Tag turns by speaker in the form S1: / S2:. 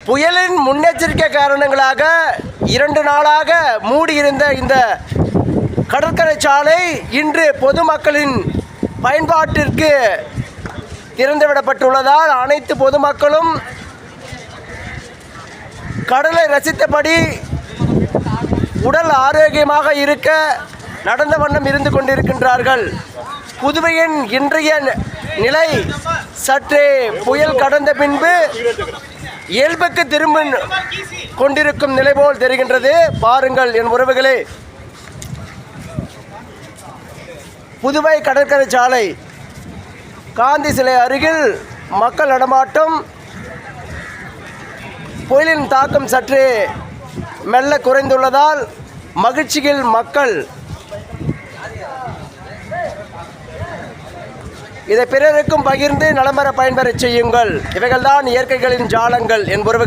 S1: புயலின் முன்னெச்சரிக்கை காரணங்களாக 2 நாளாக மூடியிருந்த இந்த கடற்கரை சாலை இன்று பொதுமக்களின் பயன்பாட்டிற்கு திறந்துவிடப்பட்டுள்ளதால் அனைத்து பொதுமக்களும் கடலை ரசித்தபடி உடல் ஆரோக்கியமாக இருக்க நடந்த வண்ணம் இருந்து கொண்டிருக்கின்றார்கள். புதுவையின் இன்றைய நிலை சற்றே புயல் கடந்த பின்பு இயல்புக்கு திரும்ப கொண்டிருக்கும் நிலை போல் தெரிகின்றது. பாருங்கள் என் உறவுகளே, புதுவை கடற்கரை சாலை காந்தி சிலை அருகில் மக்கள் நடமாட்டம் புயலின் தாக்கம் சற்றே மெல்ல குறைந்துள்ளதால் மகிழ்ச்சியில் மக்கள். இதை பிறருக்கும் பகிர்ந்து நலம்பெற பயன்பெறச் செய்யுங்கள். இவைகள்தான் இயற்கைகளின் ஜாலங்கள் என்பவர்கள்.